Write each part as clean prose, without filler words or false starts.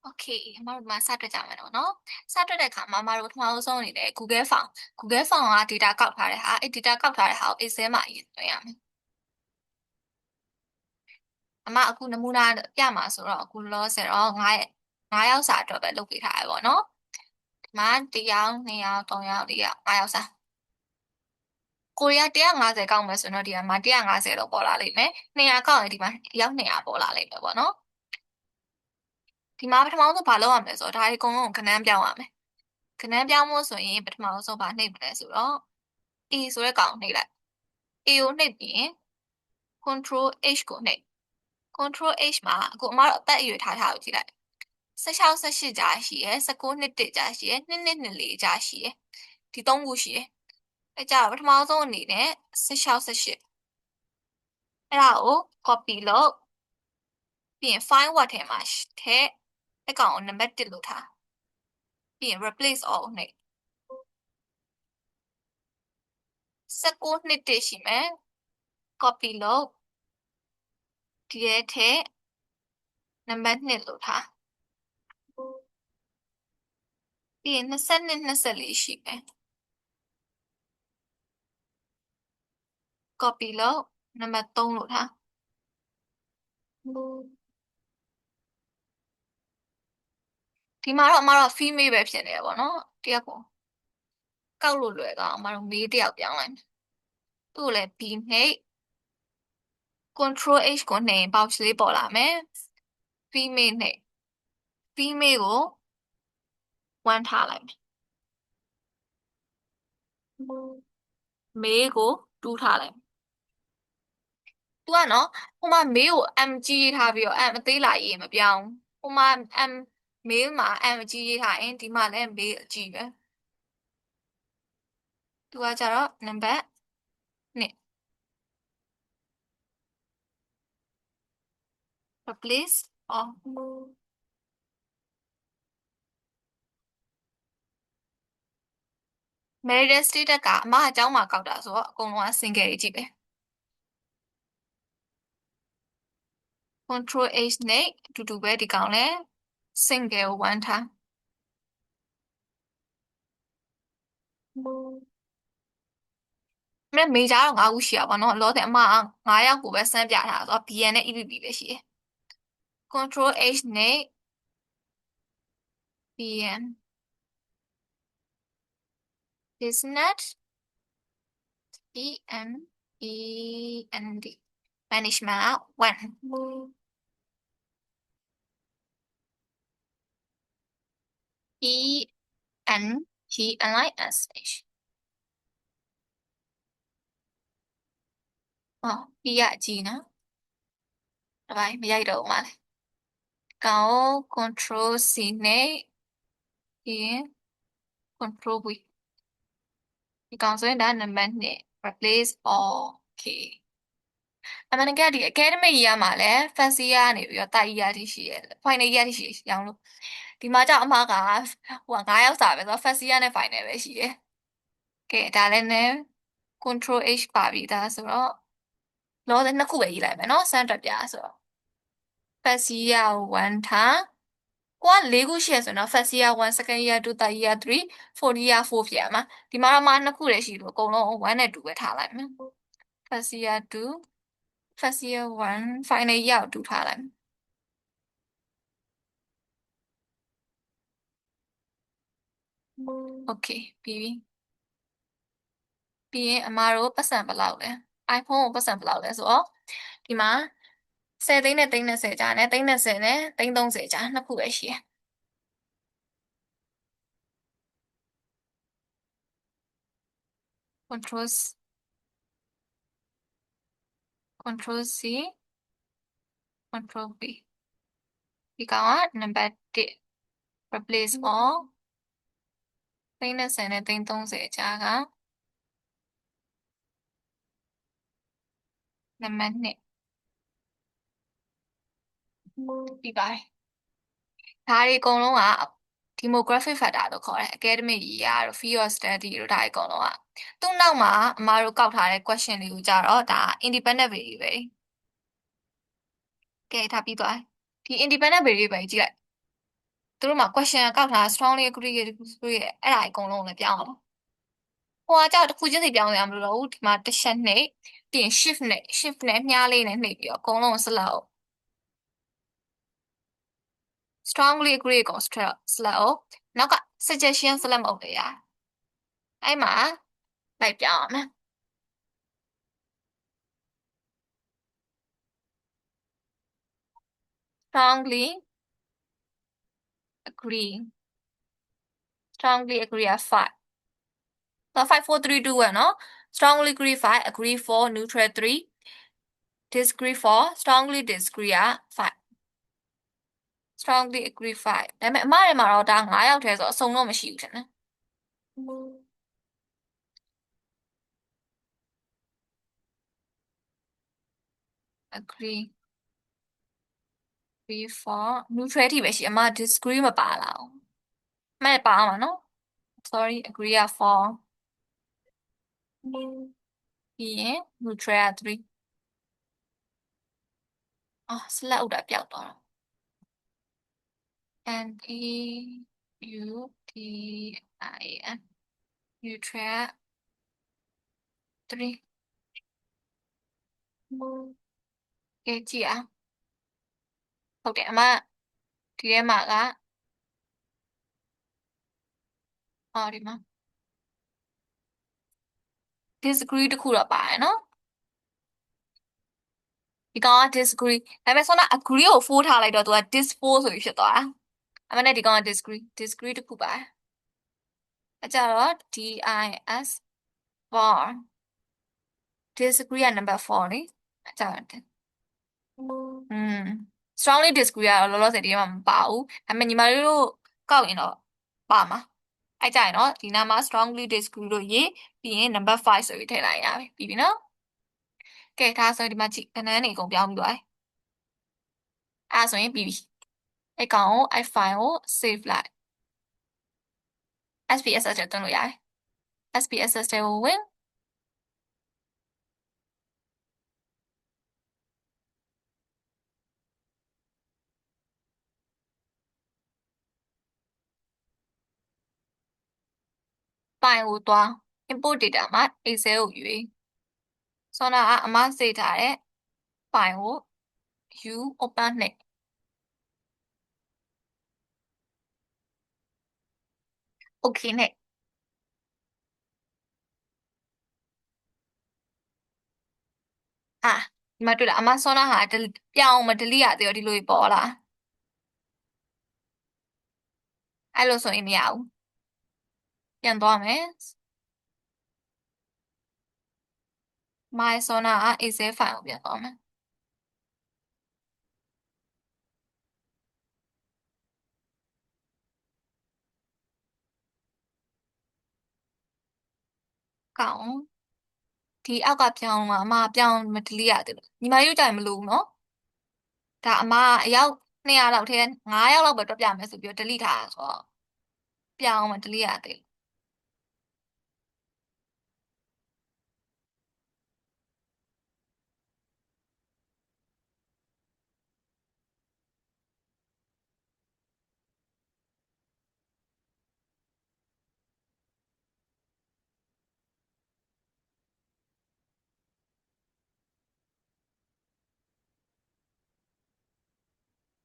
Okay အမတို့မှာစတွေ့ကြမယ်နော်စတွေ့တဲ့အခါမှာအမတို့ပထမဆုံးအနေနဲ့ Google Form က data ကောက်ထားတဲ့ဟာအဲ့ data ကောက်ထားတဲ့ဟာကို Excel မှာရေးသွင်းရမယ်အမအခုနမူနာပြမှာဆိုတော့အခုလောဆယ်တော့9ယောက်စာအတွက်ပဲလုပ်ပေးထားရပါတော့ဒီမှာ1ယောက်2ယောက်3ယောက်4ယောက်5ယောက်စာကိုရီးယား150ကောက်မယ်ဆိုတော့ဒီမှာ150တော့ပေါ်လာလိမ့်မယ်200ကောက်ရင်ဒီမှာရောက်200ပေါ်လာလိမ့်မယ်ပေါ့နော်ဒီမှာပထမဆုံးဘာလုပ်ရမလဲဆိုတော့ဒါအကုန်လုံးကိုခဏန်းပြောင်းရမယ်ခဏန်းပြောင်းဖို့ဆိုရင်ပထမဆုံးဘာနှိပ်မလဲဆိုတော့ A ဆိုတဲ့ကောင်နှိပ်လိုက် A ကိုနှိပ်ပြီးရင် Control H ကိုနှိပ် Control H မှာအခုအမတို့အသက်အရွယ်ထားကိုကြည့်လိုက်16 18ကြာရှိရယ်19နှစ်1ကြာရှိရယ်2နှစ်24ကြာရှိရယ်ဒီ3ခုရှိရယ်အဲကြတော့ပထမဆုံးအနေနဲ့16 18အဲ့ဒါကို copy လုပ်ပြီးရင် file word ထဲမှာထည့်အကောင်ကိုနံပါတ်1လို့ထားပြီးရင် replace all နှိပ်19နှစ်1ရှိမယ် copy လုပ်ဒီထဲထည့်နံပါတ်2လို့ထားပြီးရင်22 24ရှိမယ် copy လုပ်နံပါတ်3လို့ထားဒီမှာတော့အမတို့ female ပဲဖြစ်နေရပါတော့တယောက်ကိုကောက်လို့လွယ်တော့အမတို့ male တယောက်ပြောင်းလိုက်မယ်သူ့ကိုလည်း B နှိပ် control H ကိုနှိပ်ရင် box လေးပေါ်လာမယ် female နှိပ် female ကို1ထားလိုက်မယ် male ကို2ထားလိုက်မယ်သူကနော်ဟိုမှာ male ကို M ကြီးရေးထားပြီးတော့ M အသေးလာရေးမပြောင်းဟိုမှာ M male မှာ M အကြီးရေးထားရင်ဒီမှာလည်း male အကြီးပဲသူကကြတော့နံပါတ်2 replace all marital status ကအမအကြောင်းမှာကောက်တာဆိုတော့အကုန်လုံးက single တွေကြီးပဲ control H နဲ့အတူတူပဲဒီကောင်လဲ single ကို1ထားမဲ့ major တော့5ခုရှိရပါတော့လောဆယ်အမ9ယောက်ကိုပဲစမ်းပြထားဆိုတော့ BN နဲ့ EPP ပဲရှိတယ် control H နဲ့ BN business END management 1 ENGLISH อ๋อ B ကအကြီးနော်တပိုင်းမရိုက်တော့ဘူးမလဲကောင် control C နဲ့ပြီးရင် control V ဒီကောင်ဆိုရင်ဒါနံပါတ်2 replace all okay အမှန်တကယ်ဒီ academic year မှာလည်း first year ကနေပြီးတော့တာ year တိရှိရဲ့ final year တိရှိရောင်းလို့ဒီမှာကြောင့်အမကဟို9ယောက်စာပဲဆိုတော့ first year နဲ့ final ပဲရှိတယ်ကဲဒါလည်းနဲ့ control H ပါပြီဒါဆိုတော့လောတဲ့နှစ်ခုပဲရေးလိုက်မယ်နော်စမ်းတက်ပြဆိုတော့ first year 1ထားကိုက4ခုရှိရဆိုတော့ first year 1 second year 2 third year 3 fourth year 4ဖြစ်ရမှာဒီမှာတော့မှနှစ်ခုလည်းရှိလို့အကုန်လုံး1နဲ့2ပဲထားလိုက်မယ် first year 2 first year 1 final year ကို2ထားလိုက်မယ်โอเคပြီးရင်အမတို့ပတ်စံဘယ်လောက်လဲ iPhone ကိုပတ်စံဘယ်လောက်လဲဆိုတော့ဒီမှာ10သိန်းနဲ့30ကြားနဲ့30နဲ့30ကြားနှစ်ခုပဲရှိရယ် control control C control V ဒီကောင်ကနံပါတ်1 replace all 30နဲ့30ကြားကနံပါတ်2ပြီးပါတယ်ဒါတွေအကုန်လုံးက demographic factor လို့ခေါ်တယ် academic year တို့ field of study တို့ဒါတွေအကုန်လုံးကသူ့နောက်မှာအမားတို့ကောက်ထားတဲ့ question တွေကိုကြတော့ဒါ independent variable ကဲထားပြီးသွားဒီ independent variable ကြည့်လိုက် သူတို့မှာ question ကောက်ထား strongly agree ရဲ့အဲ့ဒါအကုန်လုံးလည်းပြောင်းအောင်ဟိုကကြောက်တစ်ခုချင်းစီပြောင်းရမလို့တော့ဘူးဒီမှာတစ်ချက်နှိပ်ပြီးရင် shift နဲ့မြားလေးနဲ့နှိပ်ပြီးတော့အကုန်လုံးဆက်လောက် strongly agree ကို select အောင်နောက်က suggestion select မဟုတ်လေရအဲ့မှာလိုက်ပြောင်းအောင်မယ် strongly agree က 5 5 4 3 2 1เนาะ strongly agree 5 agree 4 neutral 3 disagree 4 strongly disagree က 5 strongly agree 5ဒါပေမဲ့အမတွေမှာတော့ဒါ9ယောက်ထဲဆိုအစုံတော့မရှိဘူးထင်တယ် agree 4 neutral ထိပဲရှိအမ disagree မပါလာဘူးမဲ့ပါမှာနော် sorry agree က4ပြီးရင် neutral က3အော် select ဥတာပျောက်သွားတော့ N E U T I N neutral 3ကဲကြည့်အောင်ဟုတ်တယ်အမဒီထဲမှာကအော်ဒီမှာ disagree တခုတော့ပါတယ်နော်ဒီကောင်က disagree ဒါပေမဲ့ဆောနာ agree ကို4ထားလိုက်တော့သူက dis4 ဆိုပြီးဖြစ်သွားတာအမှန်နဲ့ဒီကောင်က disagree တခုပါတယ်အကြတော့ dis for disagree က number 4လေအကြတော့strongly disagree ကတော့လောလောဆယ်ဒီမှာမပါဘူးဒါပေမဲ့ညီမလေးတို့ကောက်ရင်တော့ပါမှာအဲ့ကြရင်တော့ဒီနားမှာ strongly disagree လို့ရေးပြီးရင် number 5ဆိုပြီးထည့်လိုက်ရပြီပြီးပြီနော်ကဲဒါဆိုရင်ဒီမှာကြည့်ကဏ္ဍနေအကုန်ပြောင်းပြီးသွားပြီအဲ့ဆိုရင်ပြီးပြီအဲ့ကောင်ကိုအဲ့ file ကို save လိုက် SPSS ထဲသွင်းလို့ရတယ် SPSS ထဲကိုဝင်ဖိုင်ကိုသွား import data မှာ Excel ကိုရွေးဆောနာကအမစေထားတဲ့ဖိုင်ကို U open နဲ့โอเคနဲ့ဒီမှာတွေ့လားအမဆောနာဟာပြောင်းမ delete ရသေးရောဒီလိုပေါ်လာအဲ့လိုဆိုရင်မရဘူးပြန်သွားမယ် my sona က Excel file ကိုပြန်သွားမယ်ကောင်းဒီအောက်ကပြောင်းမှာအမပြောင်းမ delete ရသေးလို့ညီမလေးတို့ကြိုင်မလို့နော်ဒါအမအယောက်200လောက်ထဲ9ယောက်လောက်ပဲတွက်ပြမယ်ဆိုပြီး delete ထားတာဆိုတော့ပြောင်းမ delete ရသေး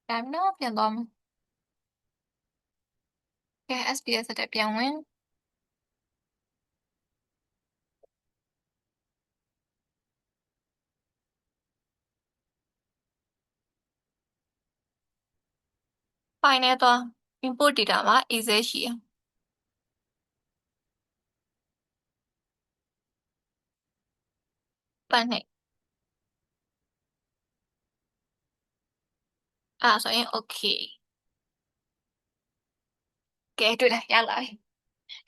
ဒါမှတော့ပြန်သွားမယ်ကဲ SPS တက်ပြန်ဝင်ဖိုင်နဲ့သွား import data မှာ Excel ရှိရပတ်နဲ့အဲ့ဆိုရင် okay ကဲတွေ့လားရောက်လာပြီ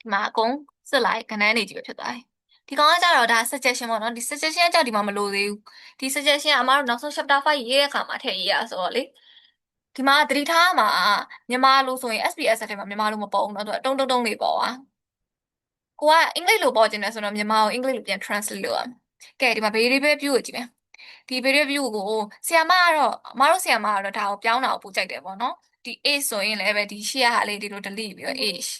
ဒီမှာအကုန်စစ်လိုက်ကဏ္ဍနေကြီးပဲဖြစ်သွားပြီဒီကောင်ကကြတော့ဒါ suggestion ပေါ့နော်ဒီ suggestion ကကြောက်ဒီမှာမလိုသေးဘူးဒီ suggestion ကအမတို့နောက်ဆုံး chapter 5ရေးတဲ့အခါမှာထည့်ရေးရဆိုတော့လေဒီမှာသတိထားမှာမြန်မာလိုဆိုရင် SPS ထဲမှာမြန်မာလိုမပေါ်ဘူးเนาะသူကတုံးတုံးတုံးလေးပေါ်သွားကိုကအင်္ဂလိပ်လိုပေါ်ကျင်တယ်ဆိုတော့မြန်မာကိုအင်္ဂလိပ်လိုပြန် translate လုပ်ရမယ်ကဲဒီမှာ variable view ကိုကြည့်မယ်ဒီ variable view ကိုဆီယာမကတော့အမတို့ဆီယာမကတော့ဒါကိုပြောင်းတာကိုပို့ကြိုက်တယ်ပေါ့နော်ဒီ ဒီ age ဆိုရင်လည်းပဲဒီရှေ့ကဟာလေးဒီလို delete ပြီးတော့ age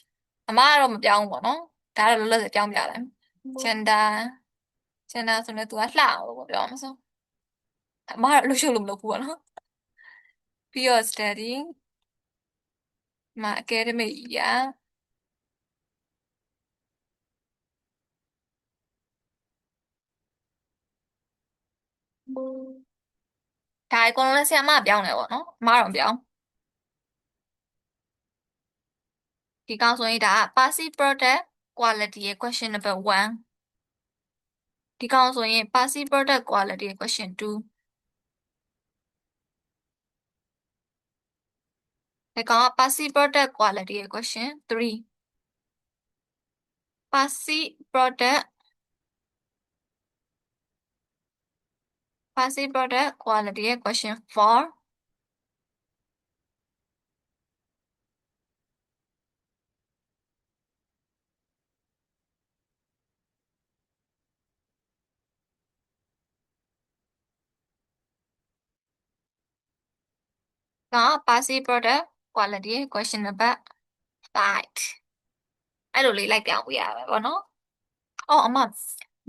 အမကတော့မပြောင်းဘူးပေါ့နော်ဒါတော့လောလောဆယ်ပြောင်းပြလိုက် gender ဆိုရင် तू ကလှအောင်လို့ပြောမှာဆိုအမကတော့လှုပ်ရှုပ်လို့မလုပ်ဘူးပေါ့နော်ပြီးတော့ study မှာ academic year ဒါအကုန်လုံးလည်းဆရာမပြောင်းတယ်ပေါ့နော်အမတော့မပြောင်းဒီကောင်ဆိုရင်ဒါက passive product quality ရဲ့ question number 1ဒီကောင်ဆိုရင် passive product quality ရဲ့ question 2ဒီကောင်က passive product quality ရဲ့ question 3 passive product quality ရဲ့ question 4ကောင်က passive product quality ရဲ့ question number 5အဲ့လိုလေးလိုက်ပြောင်းပြရပါဘောနော်အော်အမ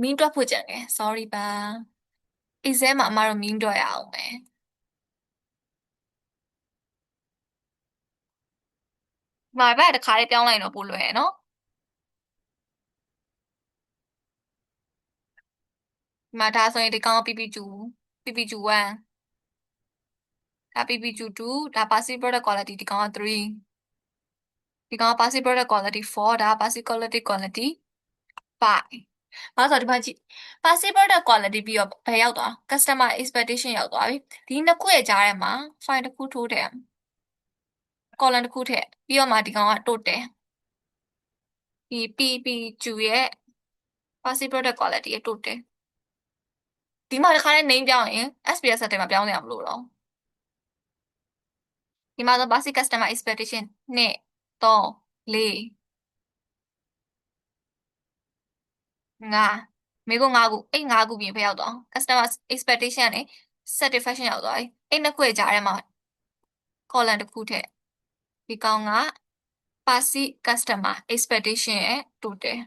မင်းတွက်ဖို့ကြံတယ် sorry ပါ exam မှာအမတို့မင်းတွက်ရအောင်မယ်ဒီမှာဘက်တစ်ခါလေးပြောင်းလိုက်တော့ပို့လွယ်ရယ်နော်ဒီမှာဒါဆိုရင်ဒီကောင်က PP2 1ဒါ PP2 2ဒါ passive product quality ဒီကောင်က3ဒီကောင်က passive product quality 4ဒါ passive quality 5ဘာလို့ဆိုတော့ဒီမှာကြည့် passive product quality ပြီးတော့ဘယ်ရောက်သွား customer expectation ရောက်သွားပြီဒီနှစ်ခုရဲ့ကြားထဲမှာ file တစ်ခုထိုးတယ် column တစ်ခုထည့်ပြီးတော့မှဒီကောင်က total ဒီ PP2 ရဲ့ passive product quality ရဲ့ total ဒီမှာတစ်ခါလေး name ပြောင်းရင် SPS ဆက်တယ်မှာပြောင်းနေရမလို့တော့ဒီမှာဆို basic customer expectation 2 3 4 5မေကို5ခုအဲ့5ခုပြင်ဖယ်ရောက်သွား customer expectation နဲ့ satisfaction ရောက်သွားပြီအဲ့နှစ်ခုရဲ့ကြားထဲမှာ column တစ်ခုထည့်ဒီကောင်က basic customer expectation ရဲ့ total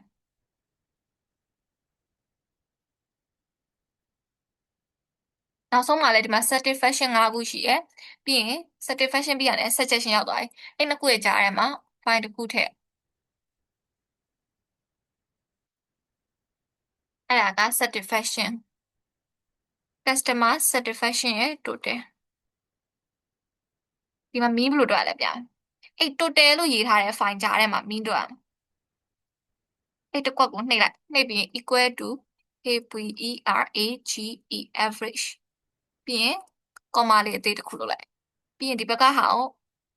နောက်ဆုံးမှာလည်းဒီမှာ satisfaction 5ခုရှိရယ်ပြီးရင် satisfaction ပြီးရတယ် suggestion ရောက်သွားပြီအဲ့နှစ်ခုရဲ့ကြားထဲမှာ file တစ်ခုထည့်အဲ့ဒါက satisfaction customer satisfaction ရဲ့ total ဒီမှာ mean ဘယ်လိုတွက်ရလဲဗျာအဲ့ total လို့ရေးထားတဲ့ file ကြားထဲမှာ mean တွက်ရမယ်အဲ့တစ်ခွက်ကိုနှိပ်လိုက်နှိပ်ပြီး equal to average ပြီးရင် comma လေးအသေးတစ်ခုလုပ်လိုက်ပြီးရင်ဒီဘက်ကဟာကို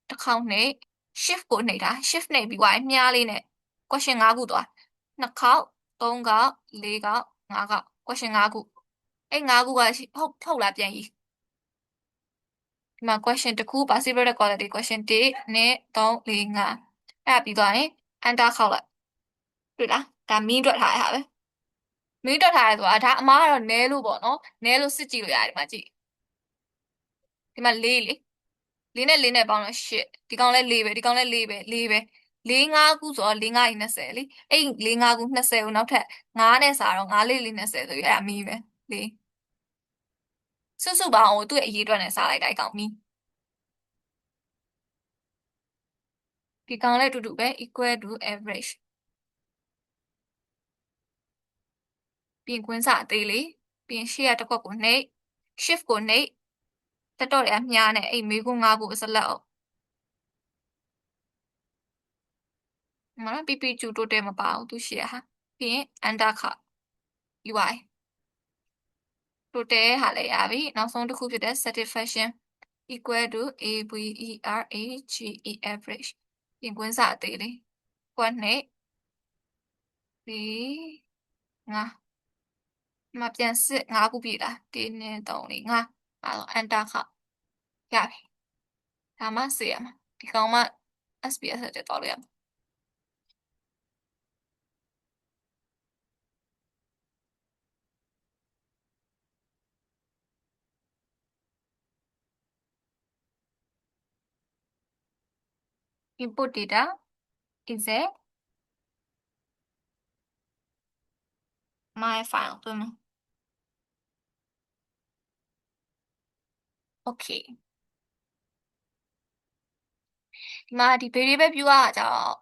တစ်ခေါက်နှိပ် shift ကိုနှိပ်တာ shift နှိပ်ပြီးွားရင်မြားလေးနဲ့ question 5ခုသွား2ခေါက်3ခေါက်4ခေါက်5ခေါက် question 5ခုအဲ့5ခုကဟုတ်လားပြန်ရေးဒီမှာ question တစ်ခု passive product quality question 1 2 3 4 5အဲ့ဒါပြီးသွားရင် enter ခေါက်လိုက်တွေ့လားဒါမင်းတွက်ထားရတာပဲမင်းတွက်ထားရဆိုတာဒါအမားကတော့နဲလို့ပေါ့နော်နဲလို့စစ်ကြည့်လို့ရတယ်ဒီမှာကြည့်ဒီမှာ4လေ4နဲ့4နဲ့ပေါင်းတော့8ဒီကောင်လဲ4ပဲဒီကောင်လဲ4ပဲ4ပဲ4 5ခုဆိုတော့4 5 20လေအဲ့4 5ခု20ကိုနောက်ထပ်9နဲ့စားတော့9 4 4 20ဆိုပြီးအဲ့ဒါမီးပဲ4စုစုပေါင်းကိုသူ့ရဲ့အရေးအတွက်နဲ့စားလိုက်တာအဲ့ကောင်မီးဒီကောင်လည်းအတူတူပဲ equal to average ပြင်ကွင်းစာအသေးလေးပြင်ရှေ့ကတစ်ခွက်ကိုနှိပ် shift ကိုနှိပ်တက်တော့တယ်အမြားနဲ့အဲ့မေးခွန်း5ခုအစလက်အောင်မနော် PP2 total မပါဘူးသူရှေ့ဟာပြီးရင် enter ခ UI total ဟာလည်းရပြီနောက်ဆုံးတစ်ခုဖြစ်တဲ့ satisfaction equal to average ပြင်ကွင်းစာအသေးလေးကွက်နှိပ်ပြီးငါမပြန်စစ်5ခုပြည့်တာ1 2 3 4 5အဲ့တော့ enter ခရပြီဒါမှစေရမှာဒီကောင်မှ SPS တက်တော့လို့ရမှာ input data is a my file 对吗 okay ဒီမှာဒီ variable view ကကြတော့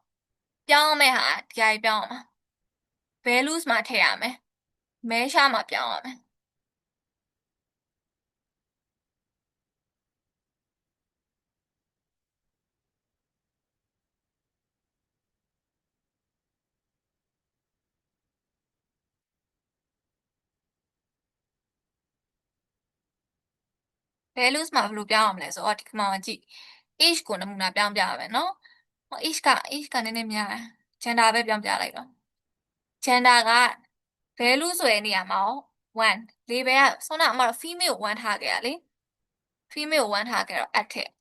ပြောင်းမယ်ဟာဒီအပြောင်းအောင် values မှာထည့်ရမယ် measure မှာပြောင်းရမယ် values မှာဘယ်လိုပြောင်းအောင်လဲဆိုတော့ဒီမှာကြည့် age ကိုနမူနာပြောင်းပြရမယ်နော် age ကနည်းနည်းများတယ် gender ပဲပြောင်းပြလိုက်တော့ gender က value ဆိုတဲ့နေရာမှာ1 label ကဆောနာအမတော့ female ကို1ထားခဲ့ရလေ female ကို1ထားခဲ့တော့ at ထည့်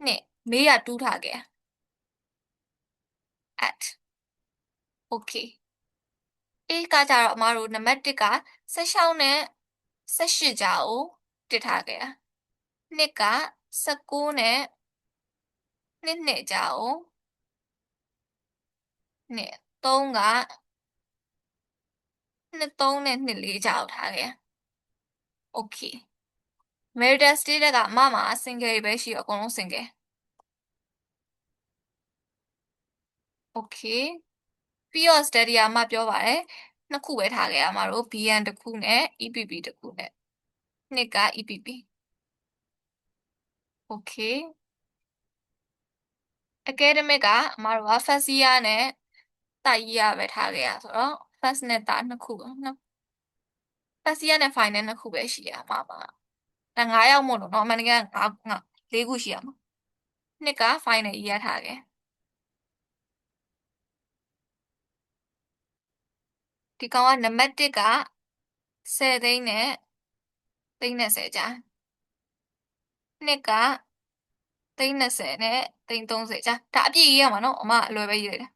နှစ် male က2ထားခဲ့ at okay age ကကြတော့အမတို့နံပါတ်1က16နဲ့18ကြာကိုတစ်ထားခဲ့တာနှစ်က19နဲ့နှစ်ကြာကိုနှစ်3က3နဲ့4ကြာကိုထားခဲ့ okay marital status ကမမ single ပဲရှိတော့အကုန်လုံး single okay ပြီးတော့ study အမပြောပါတယ်နှစ်ခုပဲထားခဲ့ရမှာတို့ BN တစ်ခုနဲ့ EPP တစ်ခုနဲ့နှစ်က EPP okay academic ကအမတို့က first year နဲ့ third year ပဲထားခဲ့ရဆိုတော့ first နဲ့ third နှစ်ခုပေါ့နော် first year နဲ့ final နှစ်ခုပဲရှိရမှာပါဒါ9ယောက်မို့လို့เนาะအမှန်တကယ်4ခုရှိရမှာနှစ်က final year ထားခဲ့ဒီကောင်ကနံပါတ်1က10သိန်းနဲ့30ကြာနှစ်က30နဲ့30ကြာဒါအပြည့်ရေးရမှာเนาะအမအလွယ်ပဲရေးလိုက်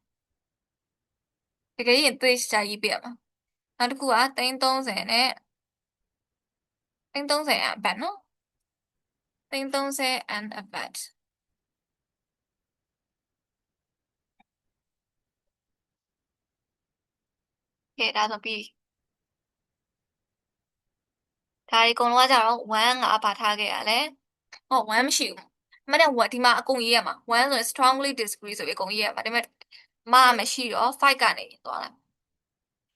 တာတကယ်ရင်သိချာရေးပြရမှာနောက်တစ်ခုက30နဲ့30အဘတ်เนาะ30 and a bit ကဲဒါဆိုပြီးဒါဒီအကုန်လုံးကကြတော့1ကဘာထားခဲ့ရလဲဟော1မရှိဘူးမနေ့ကဒီမှာအကုန်ရေးရမှာ1ဆိုရင် strongly disagree ဆိုပြီးအကုန်ရေးရမှာဒါပေမဲ့မရှိတော့5ကနေသွားလိုက်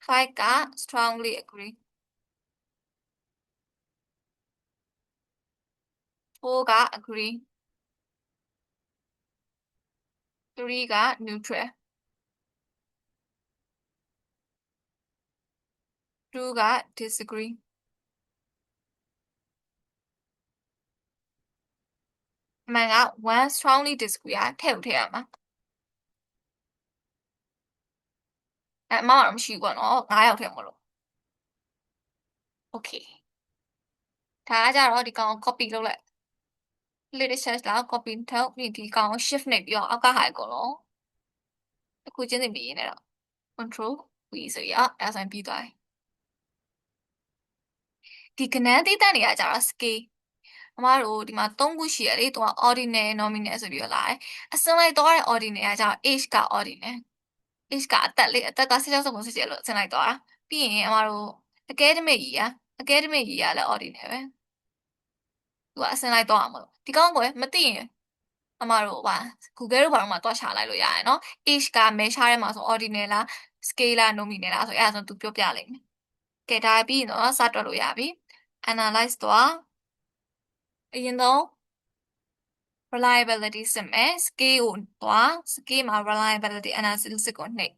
5က strongly agree 4က agree 3က neutral 2က disagree အမှန်က1 strongly disagree ကထည့်ကိုထည့်ရမှာအမကတော့မရှိဘူးပေါ့နော်9ယောက်ထည့်မလို့ okay ဒါကကြတော့ဒီကောင် copy လုပ်လိုက် literature လောက် copy ထုတ်ပြီးဒီကောင် shift နှိပ်ပြီးတော့အောက်ကဟာအကုန်လုံးတစ်ခုချင်းစီပြီးရင်းနဲ့တော့ control V ဆိုရအဲ့ဆိုရင်ပြီးသွားတယ်ဒီကဏ္ဍသိတဲ့နေရာကြတော့ scale အမတို့ဒီမှာ3ခုရှိရလေသူက ordinal nominal ဆိုပြီးတော့လာတယ်အစင်းလိုက်သွားတဲ့ ordinal ကကြတော့ age က ordinal age ကအသက်က16ဆို17လို့အစင်းလိုက်သွားတာပြီးရင်အမတို့ academic year ကလည်း ordinal ပဲသူကအစင်းလိုက်သွားအောင်မလို့ဒီကောင်ကိုမသိရင်အမတို့Google တို့ဘာလို့မှတွားချလိုက်လို့ရတယ်နော် age က measure ထဲမှာဆို ordinal လား scale လား nominal လားဆိုအဲ့ဒါဆိုသူပြောပြလိမ့်မယ်ကဲဒါပြီးရင်တော့စတွက်လို့ရပြီ analyze သွားအရင်ဆုံး reliability စစ်မယ် scale ကိုသွား scale မှာ reliability analysis ကိုနှိပ်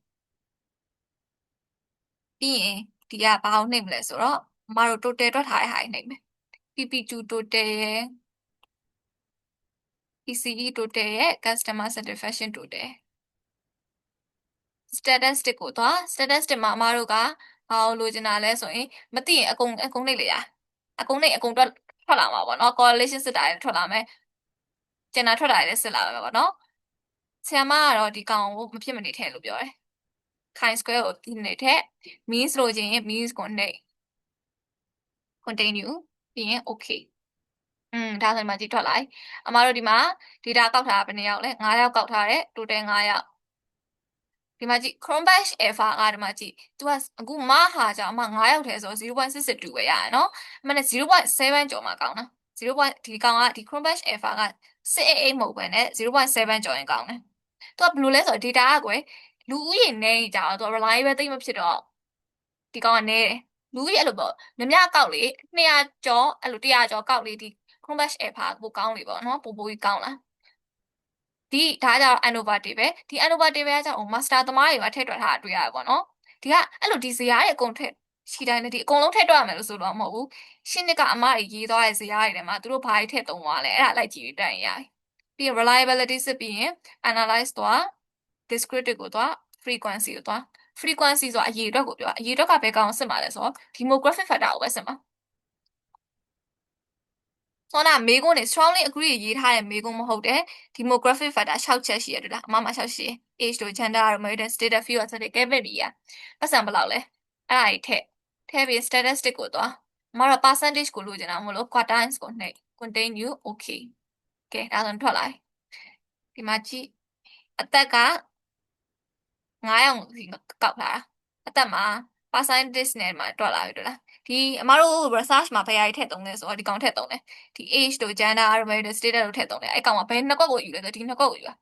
ပြီးရင်ဒီကဘာကိုနှိပ်မလဲဆိုတော့အမတို့ total တွက်ထားတဲ့ဟာနှိပ်မယ် PPQ total ရယ် PCE total ရယ် customer satisfaction total statistic ကိုသွား statistic မှာအမတို့ကဘာကိုလိုချင်တာလဲဆိုရင်မသိရင်အကုန်နှိပ်လေရအကုန်တွက်ထွက်လာမှာပေါ့နော် correlation စစ်တာလည်းထွက်လာမယ်ကျန်တာထွက်တာလည်းစစ်လာမှာပေါ့နော်ဆရာမကတော့ဒီကောင်ကိုမဖြစ်မနေထည့်လို့ပြောတယ် chi square ကိုဒီနေ့ထည့် means လို့ချင်း means ကိုနှိပ် continue ပြီးရင် okay ဒါဆိုဒီမှာကြည့်ထွက်လိုက်အမတို့ဒီမှာ data ကောက်ထားတာဘယ်နှစ်ယောက်လဲ9ယောက်ကောက်ထားတယ် total 9ယောက်ဒီမှာကြည့် Chromebase Alpha ကဒီမှာကြည့်သူကအခုမဟာကြောင့်အမ9ယောက်ထဲဆို0.662ပဲရတယ်နော်အမနဲ့0.7ကျော်မှာကောင်းတာ0. ဒီကောင်ကဒီ Chromebase Alpha က688မဟုတ်ပဲနဲ့0.7ကျော်ရင်ကောင်းတယ်သူကဘယ်လိုလဲဆိုတော့ data ကကွယ်လူဦးရေနည်းကြတော့သူက reliable သိမဖြစ်တော့ဒီကောင်ကနည်းတယ်လူကြီးအဲ့လိုပေါ့များကောက်လေ200ကျော်အဲ့လို100ကျော်ကောက်လေဒီ Chromebase Alpha ပိုကောင်းလေပေါ့နော်ပိုကြီးကောင်းလားဒါကြတော့ innovative ပဲဒီ innovative ပဲကကြောင့် master သမားတွေပါထည့်တွက်ထားတာတွေ့ရတယ်ပေါ့နော်ဒီကအဲ့လိုဒီဇာတ်တွေအကုန်ထည့်ရှိတိုင်းနဲ့ဒီအကုန်လုံးထည့်တွက်ရမယ်လို့ဆိုတော့မဟုတ်ဘူးရှင်းနှစ်ကအမတွေရေးသွားတဲ့ဇာတ်တွေထဲမှာသူတို့ဘာတွေထည့်သုံးသွားလဲအဲ့ဒါလိုက်ကြည့်တက်ရင်ရတယ်ပြီးရင် reliability စစ်ပြီးရင် analyze သွား descriptive ကိုသွား frequency ကိုသွား frequency ဆိုတာအရေအတွက်ကိုပြောအရေအတွက်ကဘယ်ကောင်စစ်မှာလဲဆိုတော့ demographic factor ကိုပဲစစ်မှာဆောနာမေကွန်းနေ strongly agree ရေးထားတဲ့မေကွန်းမဟုတ်တဲ့ demographic factor 6ချက်ရှိရတယ်လားအမမ6ရှိ age တို့ gender တို့ marital status field ဆိုတဲ့ category อ่ะပတ်စံဘယ်လောက်လဲအဲ့ဒါကြီးထည့်ပြီး statistic ကိုသွားအမတို့ percentage ကိုလိုချင်တာမဟုတ်လို့ quaternions ကိုနှိပ် continue okay ကဲဒါဆိုထွက်လာဒီမှာကြည့်အသက်က9ယောက်ကောက်လာတာအသက်မှာ percentage နဲ့မှာတွက်လာပြီတွေ့လားဒီအမတို့ research မှာဘယ်ဟာထည့်သုံးလဲဆိုတော့ဒီကောင်ထည့်သုံးတယ်ဒီ age တို့ gender တို့ marital status တို့ထည့်သုံးတယ်အဲ့ကောင်ကဘယ်နှစ်ကွက်ကိုယူလဲဆိုဒီနှစ်ကွက်ကိုယူတာ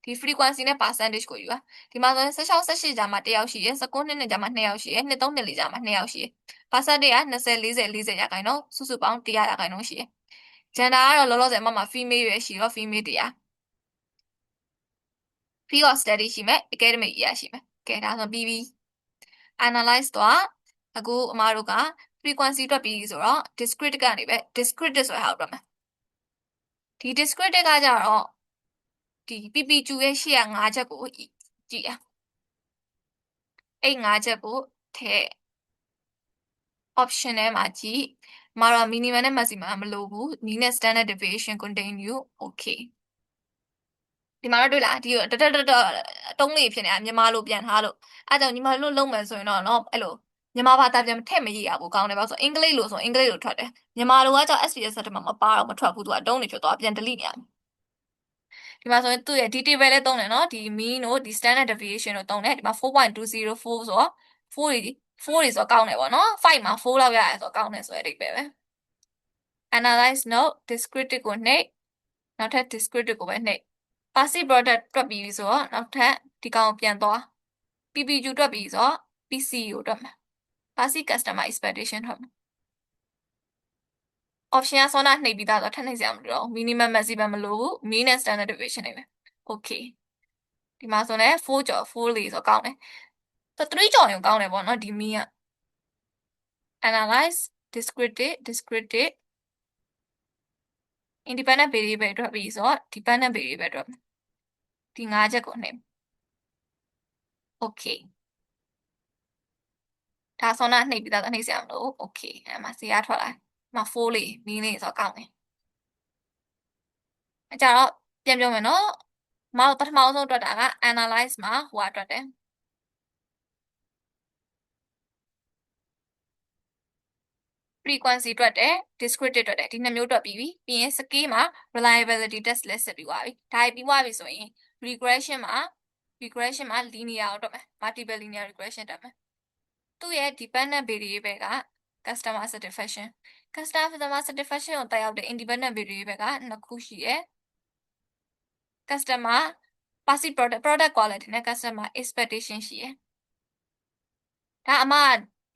ဒီ frequency နဲ့ percentage ကိုယူတာဒီမှာဆိုရင်16 18ကြာမှာ1ယောက်ရှိရယ်19နှစ်ကြာမှာ2ယောက်ရှိရယ်2 3 4ကြာမှာ2ယောက်ရှိရယ် percentage က20 40 40ရာခိုင်နှုန်းစုစုပေါင်း100ရာခိုင်နှုန်းရှိရယ် gender ကတော့လောလောဆယ်အမမှာ female ရွယ်ရှိတော့ female 100ပြီးတော့ study ရှိမယ် academic year ရှိမယ်ကဲဒါဆိုပြီးပြီ analyze တော့အခုအမတို့က frequency တွက်ပြီးဆိုတော့ discrete ကနေပဲ discrete ဆိုတဲ့ဟာကိုတွက်မယ်ဒီ discrete ကကြတော့ဒီ PPQ ရဲ့ရှေ့က5ချက်ကိုကြည့်ရအဲ့5ချက်ကိုထည့် option ထဲမှာကြည့်မတော့ minimum နဲ့ maximum မလိုဘူး mean နဲ့ standard deviation continue okay ဒီမှာတော့တွေ့လားဒီတုံးလေးဖြစ်နေတာမြန်မာလိုပြန်ထားလို့အဲကြောင့်ညီမတို့လုံးမယ်ဆိုရင်တော့အဲ့လိုမြန်မာဘာသာပြန်ထည့်မရရဘူးကောင်းတယ်ပါဆိုအင်္ဂလိပ်လိုဆိုအင်္ဂလိပ်လိုထွက်တယ်မြန်မာလိုကကြောင့် SPS ဆက်တမှာမပါတော့မထွက်ဘူးသူကတုံးနေဖြစ်သွားပြန် delete နေရမယ်ဒီမှာဆိုရင်သူ့ရဲ့ဒီ table လည်းသုံးတယ်နော်ဒီ mean တို့ဒီ standard deviation တို့သုံးတယ်ဒီမှာ 4.204 ဆိုတော့4တွေဆိုကောင်းတယ်ပေါ့နော်5မှာ4လောက်ရတယ်ဆိုကောင်းတယ်ဆိုတဲ့အဓိပ္ပာယ်ပဲ analyze note descriptive ကိုနှိပ်နောက်ထပ် descriptive ကိုပဲနှိပ် passive product တွက်ပြီးဆိုတော့နောက်ထပ်ဒီကောင်ကိုပြန်သွား PPQ တွက်ပြီးဆိုတော့ PC ကိုတွက်မှာ passive customer expectation တွက်မှာ option ကစောနာနှိပ်ပြီးသားဆိုတော့ထပ်နှိပ်စရာမလိုတော့ minimum maximum မလိုဘူး mean and standard deviation နေပဲ okay ဒီမှာဆိုလည်း4ကျော်4လေးဆိုကောင်းတယ်ဆို3ကျော်ရင်ကောင်းတယ်ပေါ့နော်ဒီ mean က analyze descriptive independent variable တွက်ပြီးဆိုတော့ dependent variable တွက်မှာဒီ5ချက်ကိုနှိပ် okay ဒါဆောနာနှိပ်ပြီးသားနှိပ်စရာမလို okay အဲ့မှာဇာတ်ထွက်လာမှာ4လေးမီးလေးဆိုကောင်းတယ်အကြတော့ပြန်ပြောမယ်နော်မောက်ပထမဆုံးတွက်တာက analyze မှာဟိုကတွက်တယ် frequency တွက်တယ် descriptive တွက်တယ်ဒီနှစ်မျိုးတွက်ပြီးပြီပြီးရင် scale မှာ reliability test လည်းစစ်ပြီးသွားပြီဒါပြီးသွားပြီဆိုရင် regression မှာ linear ကိုတွက်မယ် multiple linear regression တွက်မယ်သူ့ရဲ့ dependent variable က customer satisfaction ကိုတက်ရောက်တဲ့ independent variable က2ခုရှိရယ် customer passive product quality နဲ့ customer expectation ရှိရယ်ဒါအမ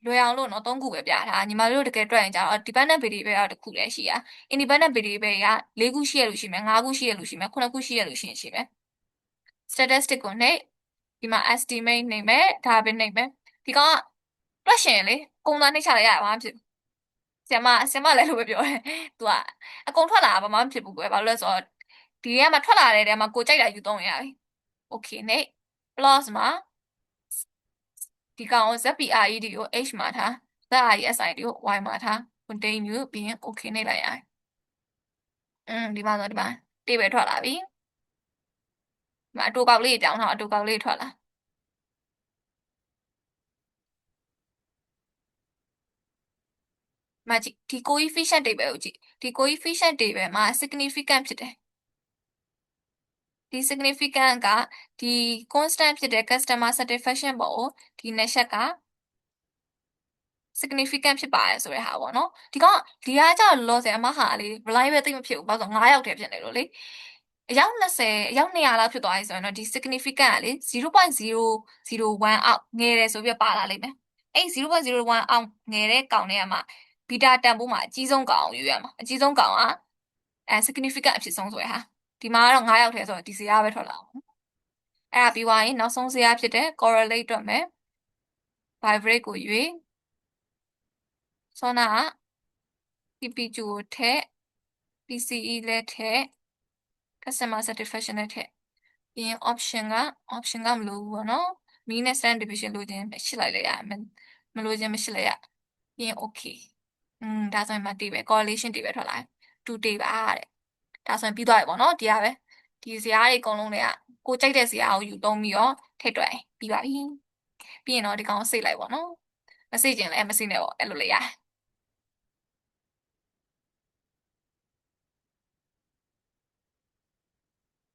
လွယ်အောင်လို့နော်3ခုပဲပြထားညီမတို့တကယ်တွက်ရင်ကျတော့ dependent variable ကတစ်ခုလည်းရှိရ independent variable က4ခုရှိရလို့ရှိမယ်5ခုရှိရလို့ရှိမယ်9ခုရှိရလို့ရှိမယ် statistic ကိုနှိပ်ဒီမှာ estimate နှိပ်မယ်ဒါပဲနှိပ်မယ်ဒီကောင်ကတွက်ရှင်လေကုံသားနှိပ်ချလိုက်ရတာဘာမှဖြစ်ဘူးဆရာမလည်းလို့ပဲပြောတယ်သူကအကုန်ထွက်လာတာဘာမှမဖြစ်ဘူးကွယ်ဘာလို့လဲဆိုတော့ဒီထဲမှာထွက်လာတဲ့ထဲမှာကိုကြိုက်တာယူသုံးရပြီ okay နှိပ် plus မှာဒီကောင်ကို ZPRED ကို H မှာထား ZRESID ကို Y မှာထား continue ပြီးရင် okay နှိပ်လိုက်ရတယ်ဒီမှာဆိုဒီမှာတေးပဲထွက်လာပြီဒီမှာအတူကောက်လေးကြောင်းထားအတူကောက်လေးထွက်လာ မှာကြည့်ဒီ coefficient တွေပဲကိုကြည့်ဒီ coefficient တွေပဲမှာ significant ဖြစ်တယ်ဒီ significant ကဒီ constant ဖြစ်တဲ့ customer satisfaction ပေါ့ကိုဒီနှစ်ချက်က significant ဖြစ်ပါတယ်ဆိုတဲ့ဟာပေါ့နော်ဒီကကြောင့်လောဆယ်အမဟာလေ blind ပဲသိမဖြစ်ဘူးဘာလို့9ယောက်တည်းဖြစ်နေလို့လေအယောက်20အယောက်200လောက်ဖြစ်သွားပြီဆိုရင်တော့ဒီ significant ကလေ 0.001 အောက်ငယ်တယ်ဆိုပြီးပါလာလိမ့်မယ်အဲ့ 0.01 အောက်ငယ်တဲ့ကောင်တွေကမှဘီတာတန်ဖိုးမှာအကြီးဆုံးကောင်ယူရမှာအကြီးဆုံးကောင်ကsignificant အဖြစ်ဆုံးဆိုရဟာဒီမှာကတော့9ယောက်ထဲဆိုတော့ဒီဇယားပဲထွက်လာအောင်အဲ့ဒါပြီးသွားရင်နောက်ဆုံးဇယားဖြစ်တဲ့ correlate တွက်မယ် vibrate ကိုရွေးဆောနာက PPQ ကိုထည့် PCE လည်းထည့် customer satisfaction လည်းထည့်ပြီးရင် option ကမလိုဘူးပေါ့နော် mean နဲ့ standard deviation လိုချင်ရှစ်လိုက်ရမလိုချင်မရှိလိုက်ရပြီးရင် okay ဒါဆိုရင်မတေးပဲ correlation တေးပဲထွက်လာတယ်တူတေးပါတဲ့ဒါဆိုရင်ပြီးသွားပြီပေါ့နော်ဒီကပဲဒီဇယားတွေအကုန်လုံးတွေကကိုကြိုက်တဲ့ဇယားကိုယူသုံးပြီးတော့ထည့်တွက်ပြီးပါပြီပြီးရင်တော့ဒီကောင်စိတ်လိုက်ပေါ့နော်မစိတ်ကျင်လည်းမစိတ်နဲ့ပေါ့အဲ့လိုလေးရ